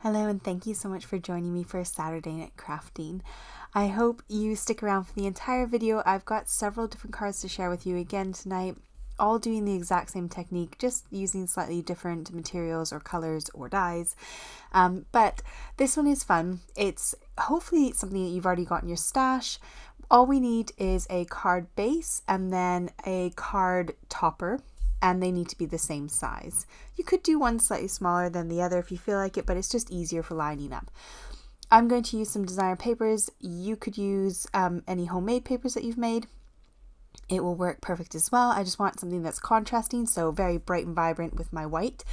Hello and thank you so much for joining me for Saturday Night Crafting. I hope you stick around for the entire video. I've got several different cards to share with you again tonight, all doing the exact same technique, just using slightly different materials or colors or dyes. But this one is fun. It's hopefully something that you've already got in your stash. All we need is a card base and then a card topper, and they need to be the same size. You could do one slightly smaller than the other if you feel like it, but it's just easier for lining up. I'm going to use some designer papers. You could use any homemade papers that you've made. It will work perfect as well. I just want something that's contrasting, so very bright and vibrant with my white.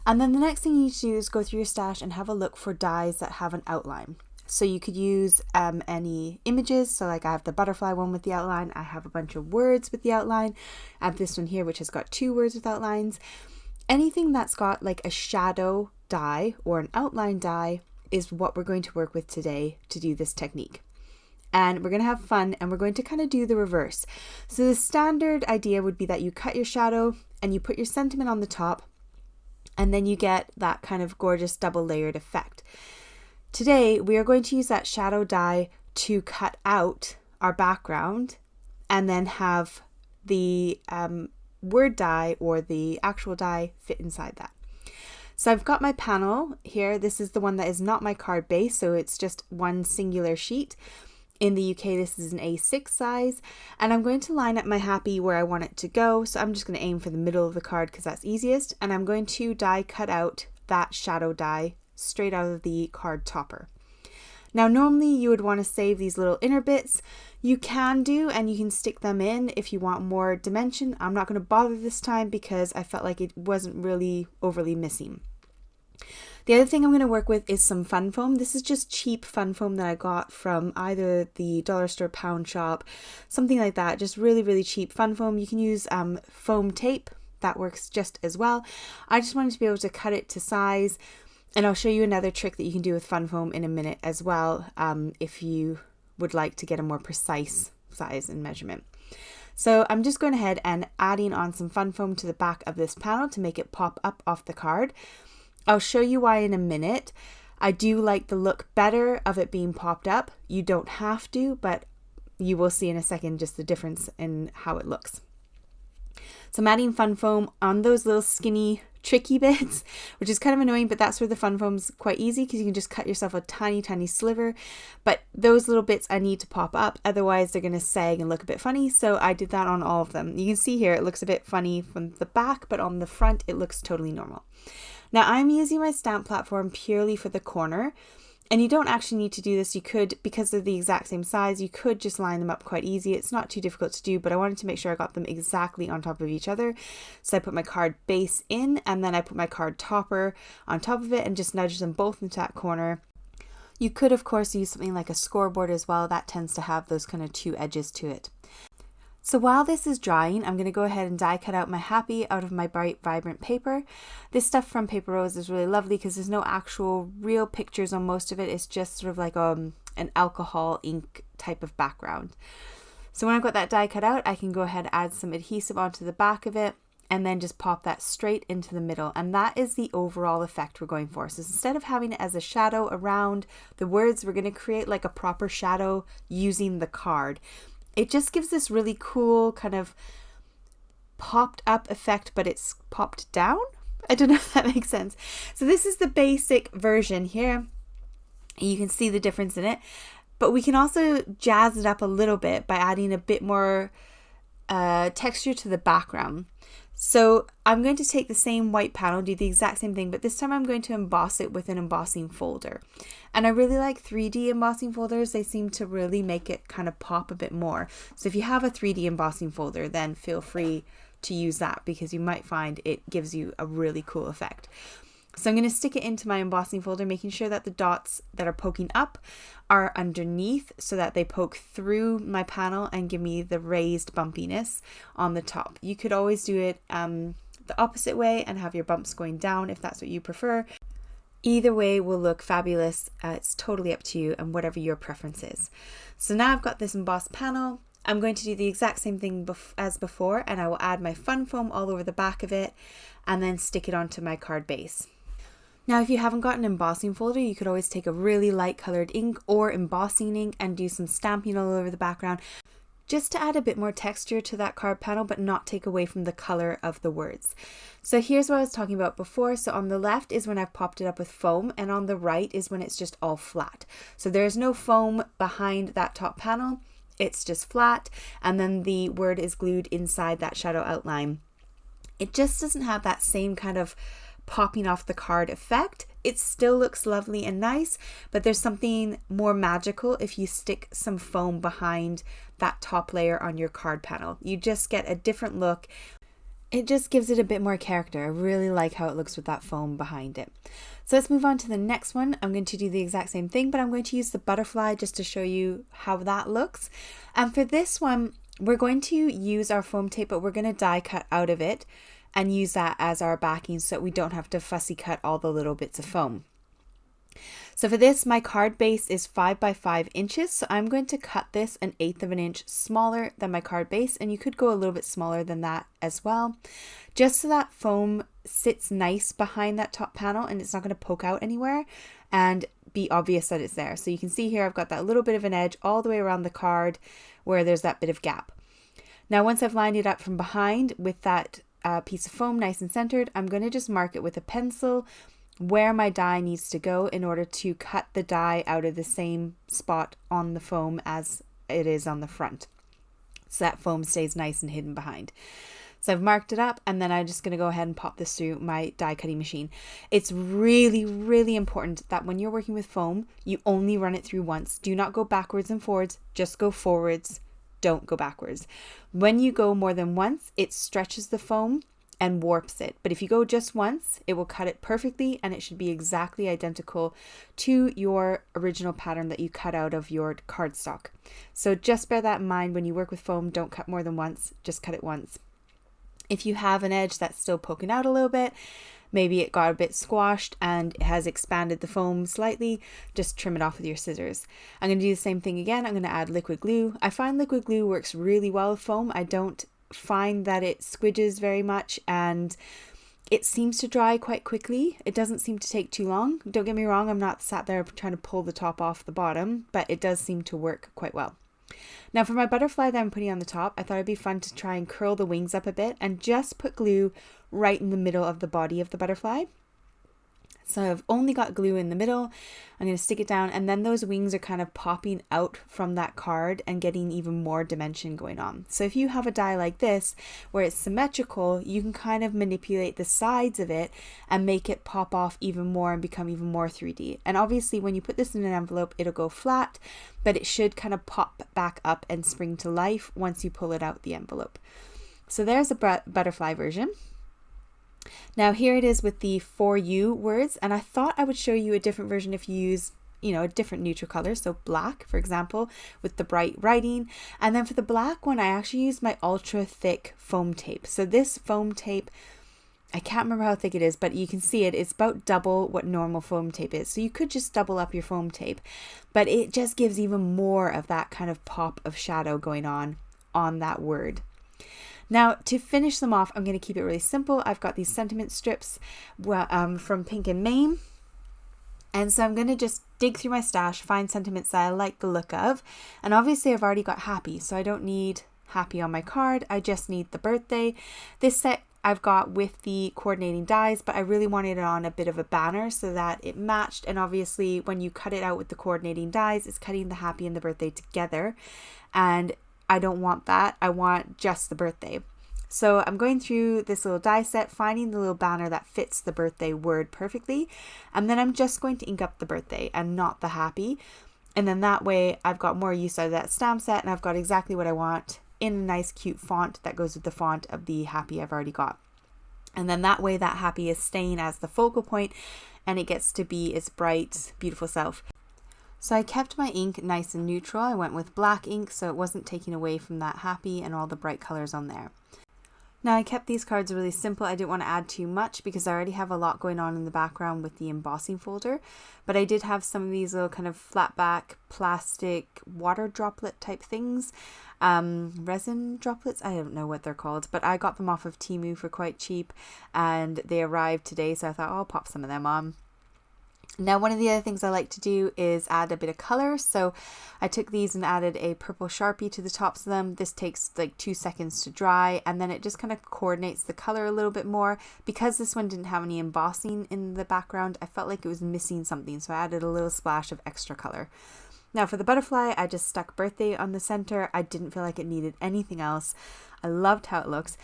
And then the next thing you need to do is go through your stash and have a look for dies that have an outline. So you could use any images. So like I have the butterfly one with the outline. I have a bunch of words with the outline. I have this one here, which has got 2 words with outlines. Anything that's got like a shadow die or an outline die is what we're going to work with today to do this technique. And we're going to have fun, and we're going to kind of do the reverse. So the standard idea would be that you cut your shadow and you put your sentiment on the top, and then you get that kind of gorgeous double layered effect. Today, we are going to use that shadow die to cut out our background and then have the word die or the actual die fit inside that. So I've got my panel here. This is the one that is not my card base, so it's just one singular sheet. In the UK, this is an A6 size, and I'm going to line up my happy where I want it to go. So I'm just going to aim for the middle of the card because that's easiest, and I'm going to die cut out that shadow die straight out of the card topper. Now normally you would want to save these little inner bits. You can do, and you can stick them in if you want more dimension. I'm not going to bother this time because I felt like it wasn't really overly missing. The other thing I'm going to work with is some fun foam. This is just cheap fun foam that I got from either the dollar store, pound shop, something like that. Just really, really cheap fun foam. You can use foam tape. That works just as well. I just wanted to be able to cut it to size. And I'll show you another trick that you can do with fun foam in a minute as well, if you would like to get a more precise size and measurement. So I'm just going ahead and adding on some fun foam to the back of this panel to make it pop up off the card. I'll show you why in a minute. I do like the look better of it being popped up. You don't have to, but you will see in a second just the difference in how it looks. So I'm adding fun foam on those little skinny tricky bits, which is kind of annoying, but that's where the fun foam's quite easy because you can just cut yourself a tiny sliver. But those little bits I need to pop up, otherwise they're going to sag and look a bit funny. So I did that on all of them. You can see here it looks a bit funny from the back, but on the front it looks totally normal. Now I'm using my stamp platform purely for the corner, and you don't actually need to do this. You could, because they're the exact same size, you could just line them up quite easy. It's not too difficult to do, but I wanted to make sure I got them exactly on top of each other. So I put my card base in, and then I put my card topper on top of it and just nudge them both into that corner. You could, of course, use something like a scoreboard as well. That tends to have those kind of 2 edges to it. So while this is drying, I'm going to go ahead and die cut out my happy out of my bright, vibrant paper. This stuff from Paper Rose is really lovely because there's no actual real pictures on most of it. It's just sort of like an alcohol ink type of background. So when I've got that die cut out, I can go ahead and add some adhesive onto the back of it and then just pop that straight into the middle. And that is the overall effect we're going for. So instead of having it as a shadow around the words, we're going to create like a proper shadow using the card. It just gives this really cool kind of popped up effect, but it's popped down. I don't know if that makes sense. So this is the basic version here. You can see the difference in it, but we can also jazz it up a little bit by adding a bit more texture to the background. So I'm going to take the same white panel, do the exact same thing, but this time I'm going to emboss it with an embossing folder. And I really like 3D embossing folders. They seem to really make it kind of pop a bit more. So if you have a 3D embossing folder, then feel free to use that because you might find it gives you a really cool effect. So I'm going to stick it into my embossing folder, making sure that the dots that are poking up are underneath so that they poke through my panel and give me the raised bumpiness on the top. You could always do it the opposite way and have your bumps going down if that's what you prefer. Either way will look fabulous. It's totally up to you and whatever your preference is. So now I've got this embossed panel. I'm going to do the exact same thing as before, and I will add my fun foam all over the back of it and then stick it onto my card base. Now, if you haven't got an embossing folder, you could always take a really light colored ink or embossing ink and do some stamping all over the background, just to add a bit more texture to that card panel, but not take away from the color of the words. So here's what I was talking about before. So on the left is when I've popped it up with foam, and on the right is when it's just all flat. So there's no foam behind that top panel, it's just flat, and then the word is glued inside that shadow outline. It just doesn't have that same kind of popping off the card effect. It still looks lovely and nice, but there's something more magical if you stick some foam behind that top layer on your card panel. You just get a different look. It just gives it a bit more character. I really like how it looks with that foam behind it. So let's move on to the next one. I'm going to do the exact same thing, but I'm going to use the butterfly just to show you how that looks. And for this one, we're going to use our foam tape, but we're going to die cut out of it and use that as our backing so we don't have to fussy cut all the little bits of foam. So for this, my card base is 5 by 5 inches. So I'm going to cut this 1/8 of an inch smaller than my card base, and you could go a little bit smaller than that as well, just so that foam sits nice behind that top panel and it's not going to poke out anywhere and be obvious that it's there. So you can see here I've got that little bit of an edge all the way around the card where there's that bit of gap. Now once I've lined it up from behind with that piece of foam nice and centered, I'm going to just mark it with a pencil where my die needs to go in order to cut the die out of the same spot on the foam as it is on the front, so that foam stays nice and hidden behind. So I've marked it up, and then I'm just going to go ahead and pop this through my die cutting machine. It's really, really important that when you're working with foam, you only run it through once. Do not go backwards and forwards, just go forwards. Don't go backwards. When you go more than once, it stretches the foam and warps it. But if you go just once, it will cut it perfectly, and it should be exactly identical to your original pattern that you cut out of your cardstock. So just bear that in mind when you work with foam. Don't cut more than once, just cut it once. If you have an edge that's still poking out a little bit, maybe it got a bit squashed and it has expanded the foam slightly, just trim it off with your scissors. I'm going to do the same thing again. I'm going to add liquid glue. I find liquid glue works really well with foam. I don't find that it squidges very much, and it seems to dry quite quickly. It doesn't seem to take too long. Don't get me wrong, I'm not sat there trying to pull the top off the bottom, but it does seem to work quite well. Now for my butterfly that I'm putting on the top, I thought it'd be fun to try and curl the wings up a bit and just put glue right in the middle of the body of the butterfly. So I've only got glue in the middle. I'm going to stick it down, and then those wings are kind of popping out from that card and getting even more dimension going on. So if you have a die like this where it's symmetrical, you can kind of manipulate the sides of it and make it pop off even more and become even more 3D. And obviously when you put this in an envelope, it'll go flat, but it should kind of pop back up and spring to life once you pull it out the envelope. So there's a butterfly version. Now here it is with the for you words, and I thought I would show you a different version if you use, a different neutral color, so black for example, with the bright writing. And then for the black one, I actually used my ultra thick foam tape. So this foam tape, I can't remember how thick it is, but you can see it's about double what normal foam tape is. So you could just double up your foam tape, but it just gives even more of that kind of pop of shadow going on that word. Now to finish them off, I'm going to keep it really simple. I've got these sentiment strips from Pink and Maine. And so I'm going to just dig through my stash, find sentiments that I like the look of. And obviously I've already got happy, so I don't need happy on my card. I just need the birthday. This set I've got with the coordinating dies, but I really wanted it on a bit of a banner so that it matched. And obviously when you cut it out with the coordinating dies, it's cutting the happy and the birthday together. And I don't want that. I want just the birthday. So I'm going through this little die set, finding the little banner that fits the birthday word perfectly. And then I'm just going to ink up the birthday and not the happy. And then that way I've got more use out of that stamp set, and I've got exactly what I want in a nice cute font that goes with the font of the happy I've already got. And then that way that happy is staying as the focal point, and it gets to be its bright, beautiful self. So I kept my ink nice and neutral. I went with black ink so it wasn't taking away from that happy and all the bright colors on there. Now I kept these cards really simple. I didn't want to add too much because I already have a lot going on in the background with the embossing folder. But I did have some of these little kind of flat back plastic water droplet type things. Resin droplets, I don't know what they're called, but I got them off of Temu for quite cheap and they arrived today, so I thought, I'll pop some of them on. Now, one of the other things I like to do is add a bit of color. So I took these and added a purple Sharpie to the tops of them. This takes like 2 seconds to dry, and then it just kind of coordinates the color a little bit more. Because this one didn't have any embossing in the background, I felt like it was missing something, so I added a little splash of extra color. Now for the butterfly, I just stuck birthday on the center. I didn't feel like it needed anything else. I loved how it looks.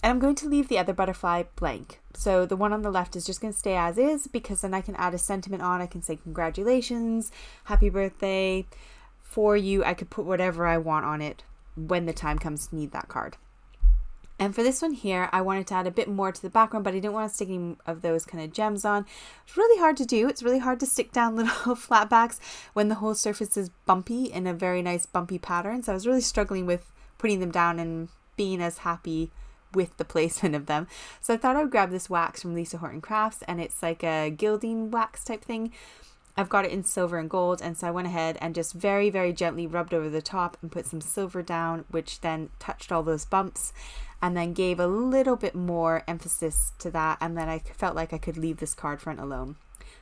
And I'm going to leave the other butterfly blank. So the one on the left is just going to stay as is, because then I can add a sentiment on. I can say congratulations, happy birthday for you. I could put whatever I want on it when the time comes to need that card. And for this one here, I wanted to add a bit more to the background, but I didn't want to stick any of those kind of gems on. It's really hard to do. It's really hard to stick down little flat backs when the whole surface is bumpy in a very nice bumpy pattern. So I was really struggling with putting them down and being as happy with the placement of them. So I thought I would grab this wax from lisahortoncrafts, and it's like a gilding wax type thing. I've got it in silver and gold, and so I went ahead and just very, very gently rubbed over the top and put some silver down, which then touched all those bumps and then gave a little bit more emphasis to that, and then I felt like I could leave this card front alone.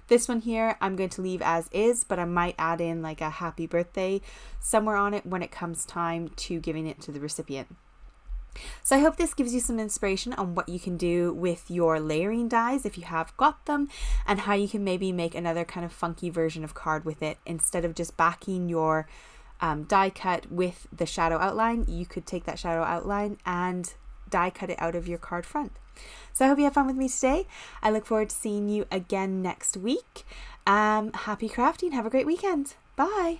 This one here I'm going to leave as is, but I might add in like a happy birthday somewhere on it when it comes time to giving it to the recipient. So I hope this gives you some inspiration on what you can do with your layering dies if you have got them, and how you can maybe make another kind of funky version of card with it. Instead of just backing your die cut with the shadow outline, you could take that shadow outline and die cut it out of your card front. So I hope you have fun with me today. I look forward to seeing you again next week. Happy crafting. Have a great weekend. Bye.